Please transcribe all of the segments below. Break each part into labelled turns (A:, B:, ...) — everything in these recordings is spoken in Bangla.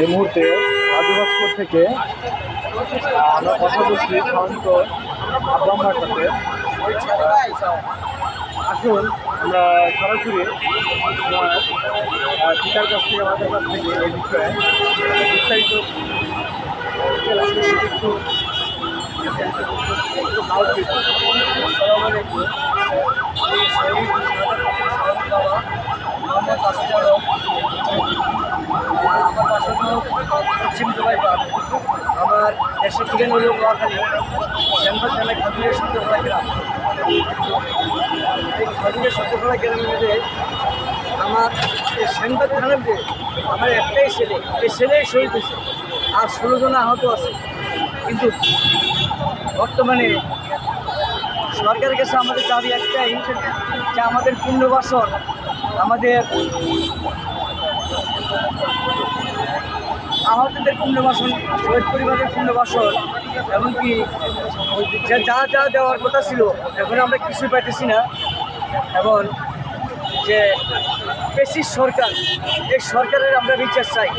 A: এই মুহূর্তে আদিবাসপুর থেকে আমরা কথা বলছি শান্ত আব্বাম্মার সাথে। আসুন আমরা সরাসরি আমার পিতার কাছ থেকে আমাদের কাছ থেকে এই বিষয়ে বিস্তারিত একটু
B: পশ্চিম দুবাই পার আমার দেশের ঠিকানা হল নোয়াখালী শ্যামপুর থানায় খাদুরের সত্যখোলা গ্রাম। এই খাদুরের সত্যখোলা গ্রামের মধ্যে আমার এই শ্যামপুর থানার মধ্যে আমার একটাই ছেলে, এই ছেলেই শহীদ হয়েছে, আর 16 জন আহত আছে। কিন্তু বর্তমানে সরকারের কাছে আমাদের দাবি একটাই যে আমাদের পুনর্বাসন, আমাদের আহতদের পুনর্বাসন, শহীদ পরিবারের পুনর্বাসন, এমনকি যা যা দেওয়ার কথা ছিল এখন আমরা কিছুই পাইতেছি না। এবং যে পেশির সরকার, এই সরকারের আমরা বিচার চাই।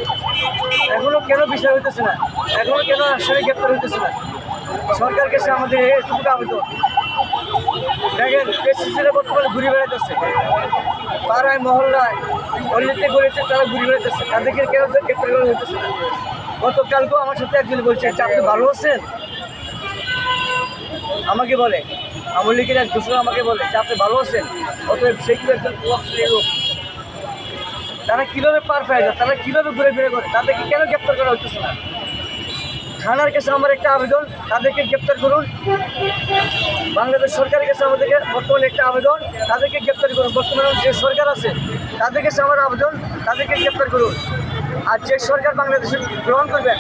B: এখনও কেন বিচার হইতেছে না, এখনও কেন আসামি গ্রেপ্তার হইতেছে না? সরকার কাছে আমাদের এটুকু আবেদন। দেখেন পেশিরা বর্তমানে ঘুরে বেড়াইতেছে, পাড়ায় মহল্লায় অলিতে গলিতে তারা ঘুরে বেড়াইতেছে, তাদেরকে কেন গ্রেপ্তার করা হইতেছে না? গতকালকেও আমার সাথে একজন বলছে যে আপনি ভালো আছেন, আমাকে বলে আওয়ামী লীগের এক দোষরা আমাকে বলে যে আপনি ভালো আছেন। অতএব সে কি একজন লোক, তারা কীভাবে পার পেয়ে যায়, তারা কীভাবে ঘুরে ফিরে করে, তাদেরকে কেন গ্রেপ্তার করা হইতেছে না? থানার কাছে আমার একটা আবেদন, তাদেরকে গ্রেপ্তার করুন। বাংলাদেশ সরকারের কাছে আমাদেরকে বর্তমানে একটা আবেদন, তাদেরকে গ্রেপ্তার করুন। বর্তমানে যে সরকার আছে তাদের কাছে আমার আবেদন, তাদেরকে গ্রেপ্তার করুন। আর যে সরকার বাংলাদেশে গ্রহণ করবেন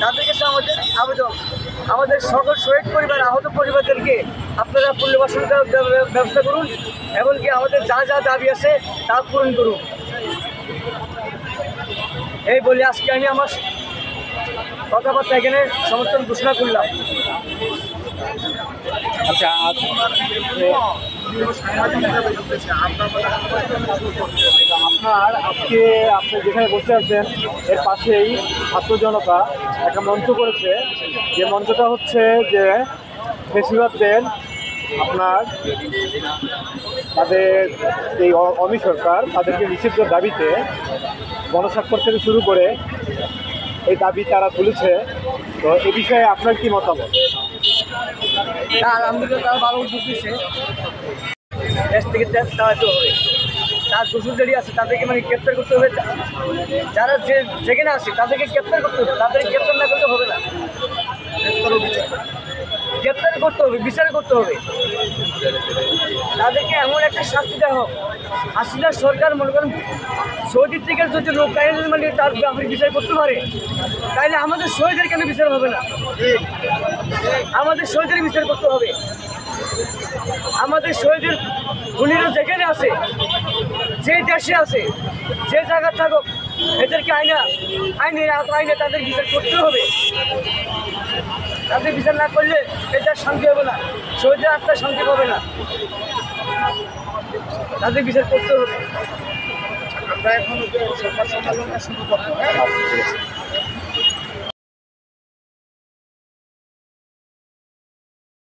B: তাদের কাছে আমাদের আবেদন, আমাদের সকল শহীদ পরিবার, আহত পরিবারদেরকে আপনারা পুনর্বাসন ব্যবস্থা করুন, এমনকি আমাদের যা যা দাবি আছে তা পূরণ করুন। এই বলে আজকে আমি আমার কথাবার্তা এখানে সমর্থন ঘোষণা করলাম।
A: আচ্ছা, আপনার আজকে আপনি যেখানে বসে আছেন এর পাশেই ছাত্র জনতা একটা মঞ্চ করেছে, যে মঞ্চটা হচ্ছে যে বেশিরভাগদের আপনার তাদের এই অমি সরকার তাদেরকে নিষিদ্ধের দাবিতে গণস্বাক্ষর থেকে শুরু করে এই দাবি তারা তুলেছে। তো এ বিষয়ে আপনার কি মতামত?
B: আলহামদুলিল্লাহ, তারা ভালো উদ্যোগ দিচ্ছে, দেশ থেকে তাড়াতে হবে। তার দোষী যারা আছে তাদেরকে মানে গ্রেপ্তার করতে হবে, যারা যেখানে আছে তাদেরকে গ্রেপ্তার করতে হবে, তাদেরকে গ্রেপ্তার না করতে হবে না, গ্রেপ্তার করতে হবে, বিচার করতে হবে। তাদেরকে এমন একটা শাস্তি দেওয়া হোক, হাসিনা সরকার মনে করেন সৌদি থেকে যদি লোক তাইলে মানে তার আপনি বিচার করতে পারে, তাইলে আমাদের শহীদের কেন বিচার হবে না? আমাদের শহীদের বিচার করতে হবে। আমাদের শহীদের খুনিরা যেখানে আছে, যে দেশে আছে, যে জায়গা থাকুক, এদেরকে আইনে তাদের বিচার করতে হবে। তাদের বিচার না করলে এটার শান্তি হবে না, শহীদের আত্মার শান্তি পাবে না। তাদের বিচার করতে হবে। আমরা এখন সরকার সমালোচনা শুরু করতে হবে।